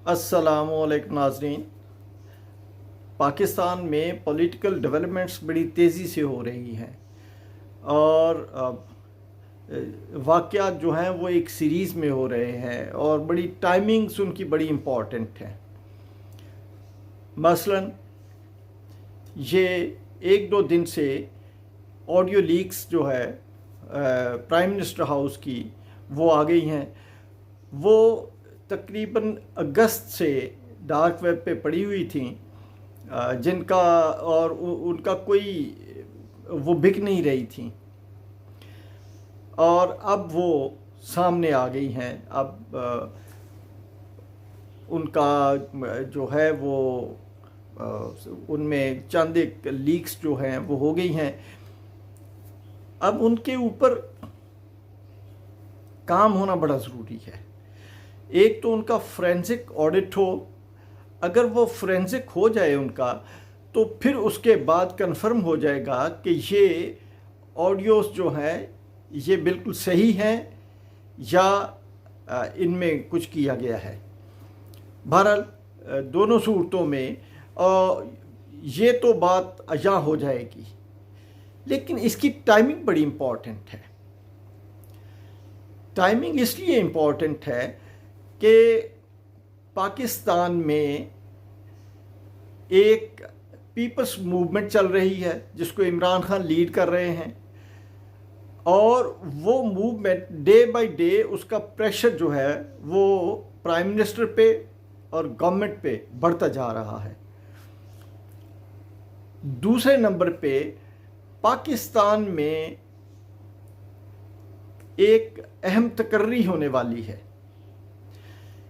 अस्सलामुअलैकुम नाज़रीन। पाकिस्तान में पॉलिटिकल डेवलपमेंट्स बड़ी तेज़ी से हो रही हैं और वाक़यात जो हैं वो एक सीरीज़ में हो रहे हैं और बड़ी टाइमिंग्स उनकी बड़ी इम्पॉर्टेंट हैं। मसलन ये एक दो दिन से ऑडियो लीक्स जो है प्राइम मिनिस्टर हाउस की वो आ गई हैं। वो तकरीबन अगस्त से डार्क वेब पे पड़ी हुई थी, जिनका और उनका कोई वो बिक नहीं रही थी और अब वो सामने आ गई हैं। अब उनका जो है वो उनमें चंद एक लीक्स जो हैं वो हो गई हैं। अब उनके ऊपर काम होना बड़ा ज़रूरी है। एक तो उनका फोरेंसिक ऑडिट हो, अगर वो फोरेंसिक हो जाए उनका तो फिर उसके बाद कंफर्म हो जाएगा कि ये ऑडियोज़ जो हैं ये बिल्कुल सही हैं या इनमें कुछ किया गया है। बहरहाल दोनों सूरतों में ये तो बात अजा हो जाएगी, लेकिन इसकी टाइमिंग बड़ी इम्पॉर्टेंट है। टाइमिंग इसलिए इम्पॉर्टेंट है कि पाकिस्तान में एक पीपल्स मूवमेंट चल रही है जिसको इमरान खान लीड कर रहे हैं और वो मूवमेंट डे बाय डे उसका प्रेशर जो है वो प्राइम मिनिस्टर पे और गवर्नमेंट पे बढ़ता जा रहा है। दूसरे नंबर पे पाकिस्तान में एक अहम तकर्री होने वाली है।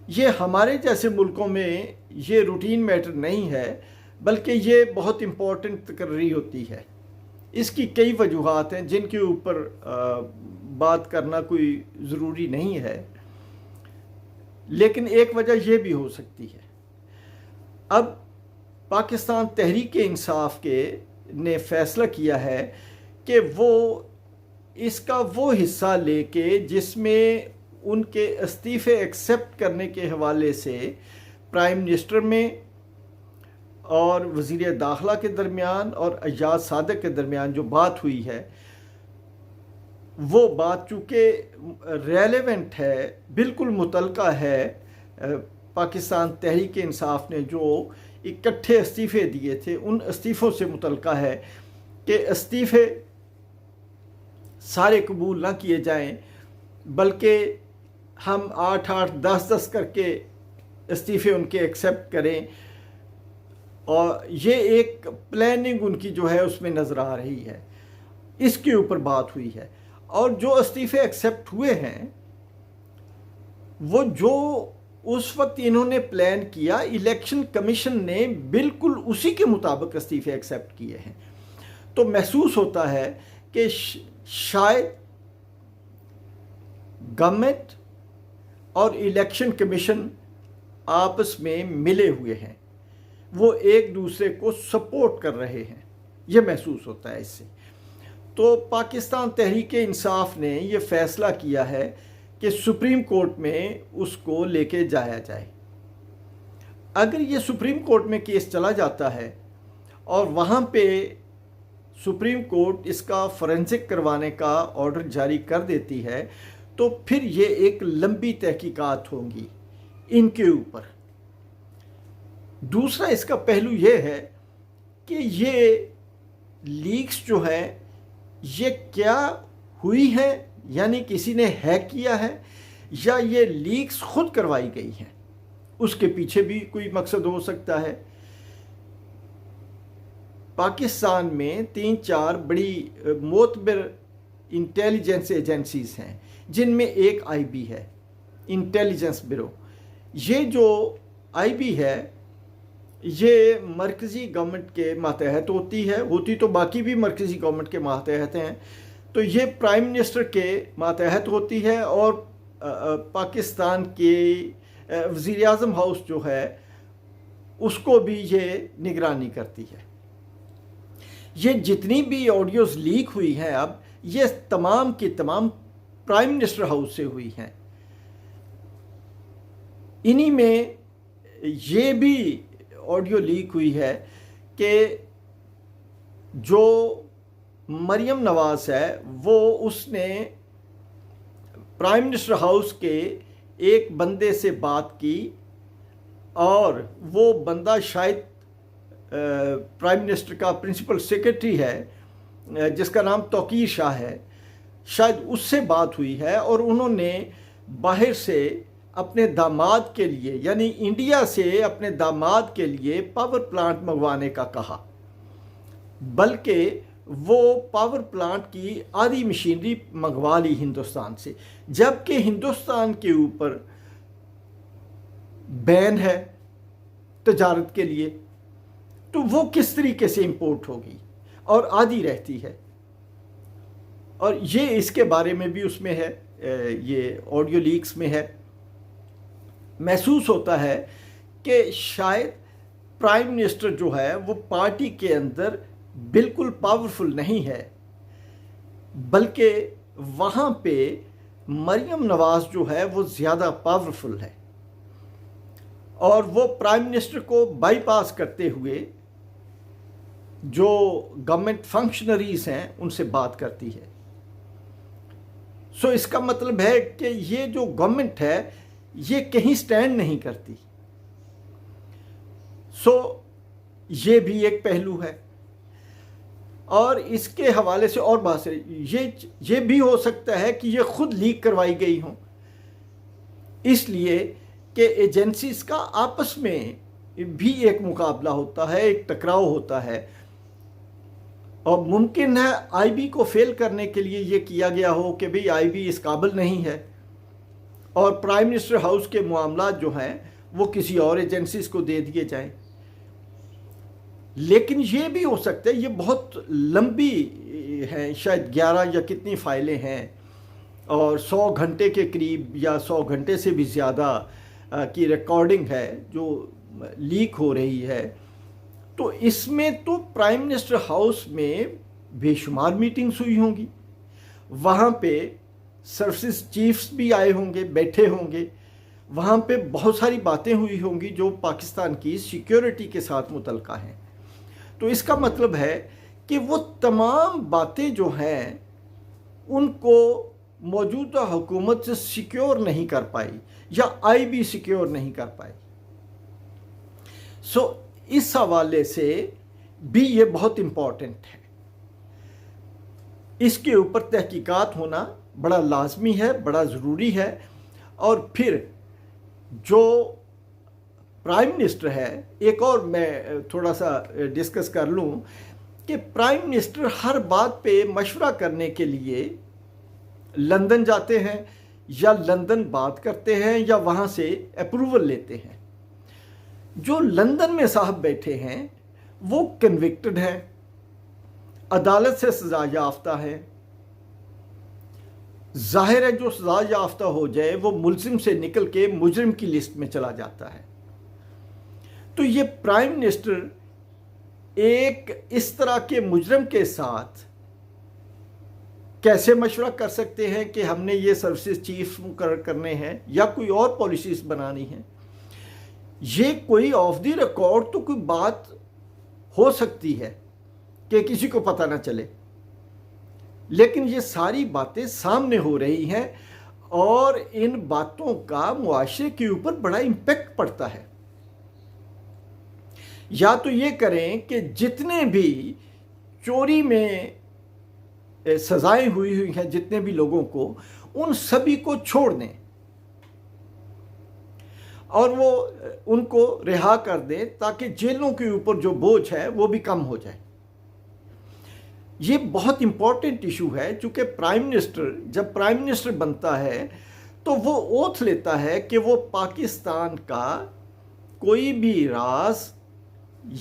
ये हमारे जैसे मुल्कों में ये रूटीन मैटर नहीं है, बल्कि ये बहुत इम्पोर्टेंट तकर्री होती है। इसकी कई वजूहात हैं जिनके ऊपर बात करना कोई ज़रूरी नहीं है, लेकिन एक वजह यह भी हो सकती है। अब पाकिस्तान तहरीक इंसाफ के ने फैसला किया है कि वो इसका वो हिस्सा लेके जिसमें उनके इस्तीफ़े एक्सेप्ट करने के हवाले से प्राइम मिनिस्टर में और वज़ीर दाखिला के दरमियान और एजाज सादिक के दरमियान जो बात हुई है, वो बात चूँकि रेलेवेंट है, बिल्कुल मुतलका है। पाकिस्तान तहरीक इंसाफ ने जो इकट्ठे इस्तीफ़े दिए थे उन इस्तीफ़ों से मुतलका है कि इस्तीफ़े सारे कबूल ना किए जाएं, बल्कि हम 8-8, 10-10 करके इस्तीफ़े उनके एक्सेप्ट करें। और ये एक प्लानिंग उनकी जो है उसमें नज़र आ रही है। इसके ऊपर बात हुई है और जो इस्तीफ़े एक्सेप्ट हुए हैं वो जो उस वक्त इन्होंने प्लान किया, इलेक्शन कमीशन ने बिल्कुल उसी के मुताबिक इस्तीफ़े एक्सेप्ट किए हैं। तो महसूस होता है कि शायद गवर्नमेंट और इलेक्शन कमीशन आपस में मिले हुए हैं, वो एक दूसरे को सपोर्ट कर रहे हैं, ये महसूस होता है इससे। तो पाकिस्तान तहरीक इंसाफ ने ये फ़ैसला किया है कि सुप्रीम कोर्ट में उसको लेके जाया जाए। अगर ये सुप्रीम कोर्ट में केस चला जाता है और वहाँ पे सुप्रीम कोर्ट इसका फोरेंसिक करवाने का ऑर्डर जारी कर देती है तो फिर ये एक लंबी तहकीकात होंगी इनके ऊपर। दूसरा इसका पहलू ये है कि ये लीक्स जो है ये क्या हुई है, यानी किसी ने हैक किया है या ये लीक्स खुद करवाई गई हैं, उसके पीछे भी कोई मकसद हो सकता है। पाकिस्तान में 3-4 बड़ी मोतबर इंटेलिजेंस एजेंसीज़ हैं जिनमें एक आईबी है, इंटेलिजेंस ब्यूरो। ये जो आईबी है ये मरकज़ी गवर्नमेंट के मातहत होती तो बाकी भी मरकज़ी गवर्नमेंट के मातहत हैं। तो ये प्राइम मिनिस्टर के मातहत होती है और पाकिस्तान के वज़ीर आज़म हाउस जो है उसको भी ये निगरानी करती है। ये जितनी भी ऑडियोज़ लीक हुई हैं अब ये तमाम की तमाम प्राइम मिनिस्टर हाउस से हुई हैं। इन्हीं में ये भी ऑडियो लीक हुई है कि जो मरियम नवाज है वो उसने प्राइम मिनिस्टर हाउस के एक बंदे से बात की और वो बंदा शायद प्राइम मिनिस्टर का प्रिंसिपल सेक्रेटरी है जिसका नाम तौकीर शाह है, शायद उससे बात हुई है और उन्होंने बाहर से अपने दामाद के लिए यानी इंडिया से अपने दामाद के लिए पावर प्लांट मंगवाने का कहा, बल्कि वो पावर प्लांट की आधी मशीनरी मंगवा ली हिंदुस्तान से, जबकि हिंदुस्तान के ऊपर बैन है तजारत के लिए। तो वो किस तरीके से इंपोर्ट होगी और आधी रहती है। और ये इसके बारे में भी उसमें है, ये ऑडियो लीक्स में है। महसूस होता है कि शायद प्राइम मिनिस्टर जो है वो पार्टी के अंदर बिल्कुल पावरफुल नहीं है, बल्कि वहाँ पे मरियम नवाज जो है वो ज़्यादा पावरफुल है और वो प्राइम मिनिस्टर को बाईपास करते हुए जो गवर्नमेंट फंक्शनरीज हैं उनसे बात करती है। सो इसका मतलब है कि ये जो गवर्नमेंट है ये कहीं स्टैंड नहीं करती। सो ये भी एक पहलू है। और इसके हवाले से और बात है, ये भी हो सकता है कि ये खुद लीक करवाई गई हों, इसलिए कि एजेंसीज का आपस में भी एक मुकाबला होता है, एक टकराव होता है और मुमकिन है आईबी को फेल करने के लिए ये किया गया हो कि भाई आईबी इस काबिल नहीं है और प्राइम मिनिस्टर हाउस के मामला जो हैं वो किसी और एजेंसीज को दे दिए जाएं। लेकिन ये भी हो सकता है, ये बहुत लंबी है, शायद 11 या कितनी फाइलें हैं और 100 घंटे के करीब या 100 घंटे से भी ज़्यादा की रिकॉर्डिंग है जो लीक हो रही है। तो इसमें तो प्राइम मिनिस्टर हाउस में बेशुमार मीटिंग्स हुई होंगी, वहाँ पे सर्विसेज चीफ्स भी आए होंगे, बैठे होंगे, वहाँ पे बहुत सारी बातें हुई होंगी जो पाकिस्तान की सिक्योरिटी के साथ मुतल्लिक़ हैं। तो इसका मतलब है कि वो तमाम बातें जो हैं उनको मौजूदा हुकूमत से सिक्योर नहीं कर पाई या आईबी सिक्योर नहीं कर पाई। सो इस हवाले से भी ये बहुत इम्पॉर्टेंट है, इसके ऊपर तहकीकात होना बड़ा लाजमी है, बड़ा ज़रूरी है। और फिर जो प्राइम मिनिस्टर है, एक और मैं थोड़ा सा डिस्कस कर लूँ कि प्राइम मिनिस्टर हर बात पे मशवरा करने के लिए लंदन जाते हैं या लंदन बात करते हैं या वहाँ से अप्रूवल लेते हैं। जो लंदन में साहब बैठे हैं वो कन्विक्टेड हैं, अदालत से सजा याफ्ता है। जाहिर है जो सजा याफ्ता हो जाए वो मुल्जिम से निकल के मुजरिम की लिस्ट में चला जाता है। तो ये प्राइम मिनिस्टर एक इस तरह के मुजरिम के साथ कैसे मशवरा कर सकते हैं कि हमने ये सर्विसेज चीफ मुकर्रर करने हैं या कोई और पॉलिसीज बनानी है। ये कोई ऑफ द रिकॉर्ड तो कोई बात हो सकती है कि किसी को पता ना चले, लेकिन ये सारी बातें सामने हो रही हैं और इन बातों का मुआशरे के ऊपर बड़ा इम्पैक्ट पड़ता है। या तो ये करें कि जितने भी चोरी में सजाएं हुई हैं जितने भी लोगों को, उन सभी को छोड़ दें और वो उनको रिहा कर दें ताकि जेलों के ऊपर जो बोझ है वो भी कम हो जाए। ये बहुत इंपॉर्टेंट इशू है, चूँकि प्राइम मिनिस्टर जब प्राइम मिनिस्टर बनता है तो वो ओथ लेता है कि वो पाकिस्तान का कोई भी राज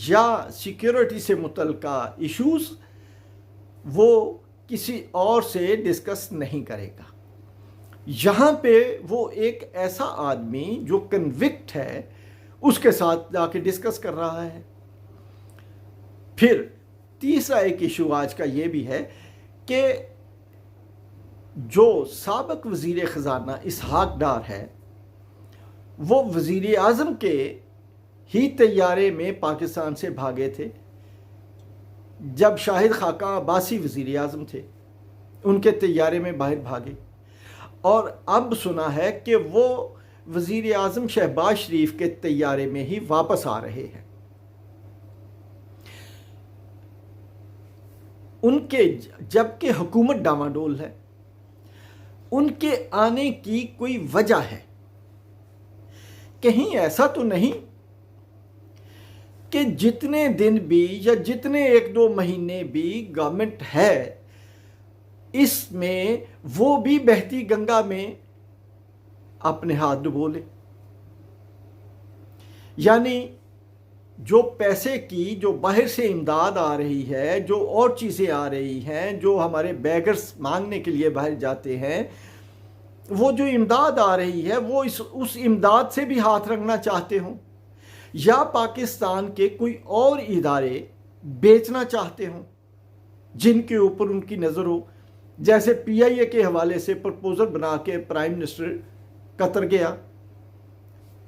या सिक्योरिटी से मुतल्लिका इश्यूज वो किसी और से डिस्कस नहीं करेगा। यहाँ पे वो एक ऐसा आदमी जो कन्विक्ट है उसके साथ जाके डिस्कस कर रहा है। फिर तीसरा एक इशू आज का ये भी है कि जो साबिक वज़ीर ख़ज़ाना इसहाक डार है वो वज़ीर आज़म के ही तैयारे में पाकिस्तान से भागे थे जब शाहिद खाका अब्बासी वज़ीर आज़म थे, उनके तैयारे में बाहर भागे। और अब सुना है कि वो वज़ीर आज़म शहबाज शरीफ के तैयारे में ही वापस आ रहे हैं। उनके जबकि हुकूमत डामाडोल है, उनके आने की कोई वजह है? कहीं ऐसा तो नहीं कि जितने दिन भी या जितने 1-2 महीने भी गवर्नमेंट है, इसमें वो भी बहती गंगा में अपने हाथ डुबो ले? यानी जो पैसे की, जो बाहर से इमदाद आ रही है, जो और चीज़ें आ रही हैं, जो हमारे बैगर्स मांगने के लिए बाहर जाते हैं, वो जो इमदाद आ रही है वो उस इमदाद से भी हाथ रखना चाहते हों, या पाकिस्तान के कोई और इदारे बेचना चाहते हों जिनके ऊपर उनकी नज़र हो। जैसे PIA के हवाले से प्रपोजल बना के प्राइम मिनिस्टर कतर गया,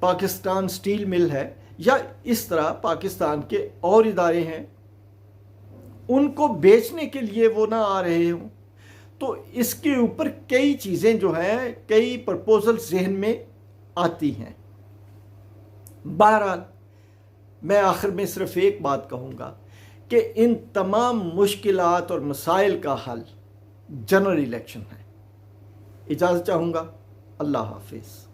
पाकिस्तान स्टील मिल है, या इस तरह पाकिस्तान के और इदारे हैं, उनको बेचने के लिए वो ना आ रहे हों। तो इसके ऊपर कई चीज़ें जो हैं, कई प्रपोजल जहन में आती हैं। बहरहाल मैं आखिर में सिर्फ एक बात कहूँगा कि इन तमाम मुश्किलात और मसाइल का हल जनरल इलेक्शन है। इजाज़त चाहूँगा। अल्लाह हाफिज़।